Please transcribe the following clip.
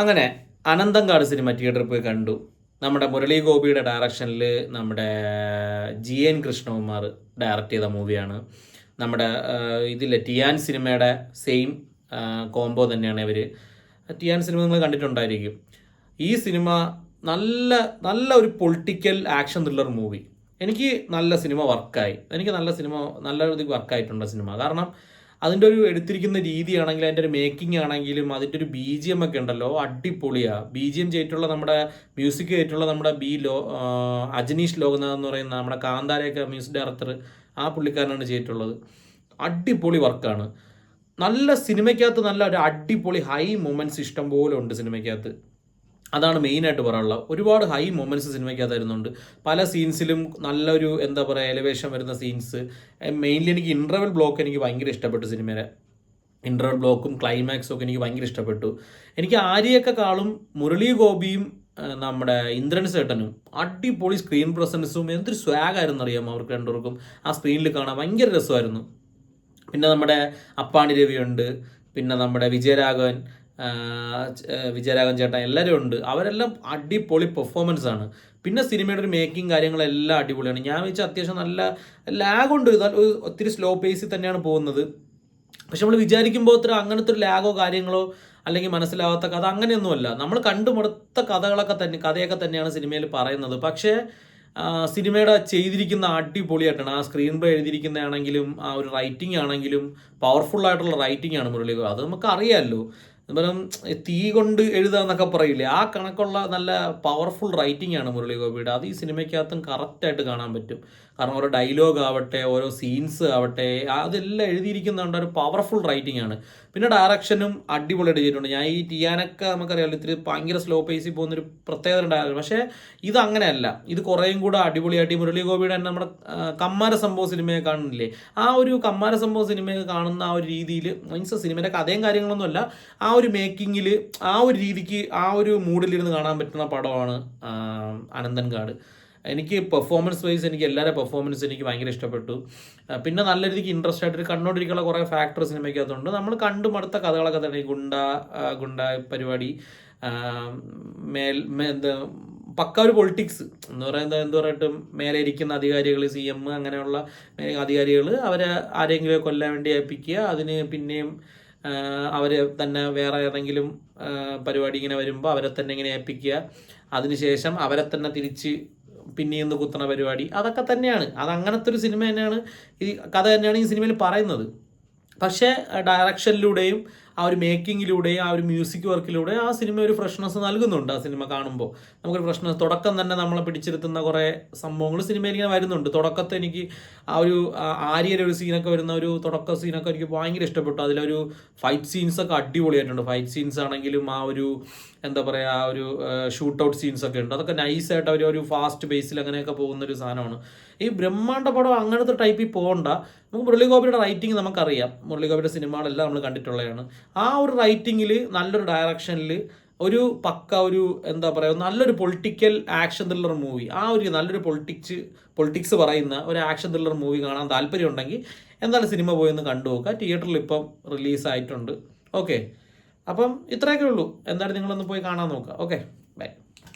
അങ്ങനെ അനന്തങ്കാട് സിനിമ തിയേറ്ററിൽ പോയി കണ്ടു. നമ്മുടെ മുരളി ഗോപിയുടെ ഡയറക്ഷനിൽ നമ്മുടെ GN കൃഷ്ണകുമാർ ഡയറക്റ്റ് ചെയ്ത മൂവിയാണ്. നമ്മുടെ ഇതിലെ ടിയാൻ സിനിമയുടെ സെയിം കോംബോ തന്നെയാണ് ഇവർ. ടിയാൻ സിനിമ നിങ്ങൾ കണ്ടിട്ടുണ്ടായിരിക്കും. ഈ സിനിമ നല്ല നല്ല ഒരു പൊളിറ്റിക്കൽ ആക്ഷൻ ത്രില്ലർ മൂവി. എനിക്ക് നല്ല സിനിമ വർക്കായി. നല്ല രീതിക്ക് വർക്കായിട്ടുണ്ട് സിനിമ. കാരണം അതിൻ്റെ ഒരു എടുത്തിരിക്കുന്ന രീതിയാണെങ്കിലും അതിൻ്റെ ഒരു മേക്കിംഗ് ആണെങ്കിലും അതിൻ്റെ ഒരു BGM ഒക്കെ ഉണ്ടല്ലോ, അടിപൊളിയാണ്. BGM ചെയ്തിട്ടുള്ള നമ്മുടെ മ്യൂസിക് ചെയ്തിട്ടുള്ള നമ്മുടെ അജനീഷ് ലോകനാഥ് എന്ന് പറയുന്ന നമ്മുടെ കാന്താരയൊക്കെ മ്യൂസിക് ഡയറക്ടർ, ആ പുള്ളിക്കാരനാണ് ചെയ്തിട്ടുള്ളത്. അടിപൊളി വർക്കാണ്. നല്ല സിനിമയ്ക്കകത്ത് നല്ല ഒരു അടിപൊളി ഹൈ മൊമെൻറ്റ്സ് ഇഷ്ടം പോലെ ഉണ്ട് സിനിമയ്ക്കകത്ത്. അതാണ് മെയിനായിട്ട് പറയാനുള്ളത്. ഒരുപാട് ഹൈ മൊമെൻറ്റ്സ് സിനിമയ്ക്കകത്ത് വരുന്നുണ്ട്. പല സീൻസിലും നല്ലൊരു എന്താ പറയുക എലിവേഷൻ വരുന്ന സീൻസ്. മെയിൻലി എനിക്ക് ഇൻ്റർവെൽ ബ്ലോക്ക് എനിക്ക് ഭയങ്കര ഇഷ്ടപ്പെട്ടു. സിനിമയുടെ ഇൻ്റർവെൽ ബ്ലോക്കും ക്ലൈമാക്സും ഒക്കെ എനിക്ക് ഭയങ്കര ഇഷ്ടപ്പെട്ടു. എനിക്ക് ആര്യയെക്കാളും മുരളി ഗോപിയും നമ്മുടെ ഇന്ദ്രൻ സേട്ടനും അടിപൊളി സ്ക്രീൻ പ്രസൻസും എന്തൊരു സ്വാഗായിരുന്നു അറിയാമോ അവർക്ക് രണ്ടുപേർക്കും. ആ സ്ക്രീനിൽ കാണാൻ ഭയങ്കര രസമായിരുന്നു. പിന്നെ നമ്മുടെ അപ്പാണി രവിയുണ്ട്, പിന്നെ നമ്മുടെ വിജയരാഘവൻ ചേട്ടൻ എല്ലാവരും ഉണ്ട്. അവരെല്ലാം അടിപൊളി പെർഫോമൻസ് ആണ്. പിന്നെ സിനിമയുടെ ഒരു മേക്കിംഗ് കാര്യങ്ങളെല്ലാം അടിപൊളിയാണ്. ഞാൻ വെച്ചാൽ അത്യാവശ്യം നല്ല ലാഗുണ്ട്, ഒത്തിരി സ്ലോ പേസിൽ തന്നെയാണ് പോകുന്നത്. പക്ഷെ നമ്മൾ വിചാരിക്കുമ്പോൾ അങ്ങനത്തെ ഒരു ലാഗോ കാര്യങ്ങളോ അല്ലെങ്കിൽ മനസ്സിലാവാത്ത കഥ അങ്ങനെയൊന്നുമല്ല. നമ്മൾ കണ്ടുമടുത്ത കഥയൊക്കെ തന്നെയാണ് സിനിമയിൽ പറയുന്നത്. പക്ഷേ സിനിമയുടെ ചെയ്തിരിക്കുന്ന അടിപൊളിയായിട്ടാണ്. ആ സ്ക്രീൻ പ്ലേ എഴുതിയിരിക്കുന്നതാണെങ്കിലും ആ ഒരു റൈറ്റിംഗ് ആണെങ്കിലും പവർഫുള്ളായിട്ടുള്ള റൈറ്റിംഗ് ആണ് മുരളി. അത് നമുക്ക് അറിയാമല്ലോ. എന്തായാലും തീ കൊണ്ട് എഴുതുക എന്നൊക്കെ പറയില്ലേ, ആ കണക്കുള്ള നല്ല പവർഫുൾ റൈറ്റിംഗ് ആണ് മുരളി ഗോപിയുടെ. അത് ഈ സിനിമയ്ക്കകത്തും കറക്റ്റായിട്ട് കാണാൻ പറ്റും. കാരണം ഓരോ ഡയലോഗ് ആവട്ടെ, ഓരോ സീൻസ് ആവട്ടെ, അതെല്ലാം എഴുതിയിരിക്കുന്നുണ്ട്. ഒരു പവർഫുൾ റൈറ്റിംഗ് ആണ്. പിന്നെ ഡയറക്ഷനും അടിപൊളിയായിട്ട് ചെയ്തിട്ടുണ്ട്. ഞാൻ ഈ ടിയാനൊക്കെ നമുക്കറിയാമല്ലോ ഇത്തിരി ഭയങ്കര സ്ലോ പേസിൽ പോകുന്നൊരു പ്രത്യേകത ഡയറക്ഷൻ. പക്ഷേ ഇത് അങ്ങനെയല്ല. ഇത് കുറേയും കൂടെ അടിപൊളിയായിട്ട് മുരളി ഗോപിയുടെ തന്നെ നമ്മുടെ കമ്മാര സംഭവം സിനിമയെ കാണുന്നില്ലേ, ആ ഒരു കമ്മാര സംഭവം സിനിമയെ കാണുന്ന ആ ഒരു രീതിയിൽ, മീൻസ് സിനിമയുടെ കഥയും കാര്യങ്ങളൊന്നും അല്ല, ആ ഒരു മേക്കിങ്ങിൽ ആ ഒരു രീതിക്ക് ആ ഒരു മൂഡിലിരുന്ന് കാണാൻ പറ്റുന്ന പടമാണ് അനന്തൻകാട്. എനിക്ക് പെർഫോമൻസ് വൈസ് എനിക്ക് എല്ലാവരുടെ പെർഫോമൻസ് എനിക്ക് ഭയങ്കര ഇഷ്ടപ്പെട്ടു. പിന്നെ നല്ല രീതിക്ക് ഇൻട്രസ്റ്റ് ആയിട്ട് കണ്ടുകൊണ്ടിരിക്കുന്ന കുറേ ഫാക്ടർ സിനിമയ്ക്കകത്തുണ്ട്. നമ്മൾ കണ്ടു മടുത്ത കഥകളൊക്കെ തന്നെ. ഗുണ്ട പരിപാടി, എന്താ പക്ക ഒരു പൊളിറ്റിക്സ് എന്ന് പറയുന്നത്, എന്ത് പറയട്ടും മേലെ ഇരിക്കുന്ന അധികാരികൾ, CM അങ്ങനെയുള്ള അധികാരികൾ അവരെ ആരെങ്കിലും കൊല്ലാൻ വേണ്ടി ഏൽപ്പിക്കുക. അതിന് പിന്നെയും അവർ തന്നെ വേറെ ഏതെങ്കിലും പരിപാടി ഇങ്ങനെ വരുമ്പോൾ അവരെ തന്നെ ഇങ്ങനെ ഏൽപ്പിക്കുക. അതിനുശേഷം അവരെ തന്നെ തിരിച്ച് പിന്നെയും കുത്തണ പരിപാടി. അതൊക്കെ തന്നെയാണ്. അങ്ങനത്തെ ഒരു സിനിമ തന്നെയാണ്, ഈ കഥ തന്നെയാണ് ഈ സിനിമയിൽ പറയുന്നത്. പക്ഷേ ഡയറക്ഷനിലൂടെയും ആ ഒരു മേക്കിങ്ങിലൂടെയും ആ ഒരു മ്യൂസിക് വർക്കിലൂടെയും ആ സിനിമ ഒരു ഫ്രഷ്നെസ് നൽകുന്നുണ്ട്. ആ സിനിമ കാണുമ്പോൾ നമുക്കൊരു ഫ്രഷ്നെസ്, തുടക്കം തന്നെ നമ്മളെ പിടിച്ചിരുത്തുന്ന കുറേ സംഭവങ്ങൾ സിനിമയിൽ ഇങ്ങനെ വരുന്നുണ്ട്. തുടക്കത്തെ എനിക്ക് ആ ഒരു ആര്യയുടെ ഒരു സീനൊക്കെ വരുന്ന ഒരു തുടക്ക സീനൊക്കെ എനിക്ക് ഭയങ്കര ഇഷ്ടപ്പെട്ടു. അതിലൊരു ഫൈറ്റ് സീൻസൊക്കെ അടിപൊളിയായിട്ടുണ്ട്. ഫൈറ്റ് സീൻസ് ആണെങ്കിലും ആ ഒരു എന്താ പറയുക, ആ ഒരു ഷൂട്ട് ഔട്ട് സീൻസൊക്കെ ഉണ്ട്. അതൊക്കെ നൈസായിട്ട് അവർ ഒരു ഫാസ്റ്റ് ബേസിൽ അങ്ങനെയൊക്കെ പോകുന്നൊരു സാധനമാണ്. ഈ ബ്രഹ്മാണ്ഡ പടം അങ്ങനത്തെ ടൈപ്പിൽ പോകണ്ട. നമുക്ക് മുരളി ഗോപിയുടെ റൈറ്റിംഗ് നമുക്കറിയാം. മുരളി ഗോപിയുടെ സിനിമകളെല്ലാം നമ്മൾ കണ്ടിട്ടുള്ളതാണ്. ആ ഒരു റൈറ്റിങ്ങിൽ നല്ലൊരു ഡയറക്ഷനിൽ ഒരു പക്ക ഒരു എന്താ പറയുക നല്ലൊരു പൊളിറ്റിക്കൽ ആക്ഷൻ ത്രില്ലർ മൂവി, ആ ഒരു നല്ലൊരു പൊളിറ്റിക്സ് പറയുന്ന ഒരു ആക്ഷൻ ത്രില്ലർ മൂവി കാണാൻ താല്പര്യമുണ്ടെങ്കിൽ എന്തായാലും സിനിമ പോയി ഒന്ന് കണ്ടു നോക്കുക. തിയേറ്ററിൽ ഇപ്പം റിലീസായിട്ടുണ്ട്. ഓക്കെ, അപ്പം ഇത്രയൊക്കെ ഉള്ളൂ. എന്തായാലും നിങ്ങളൊന്ന് പോയി കാണാൻ നോക്കുക. Okay, by.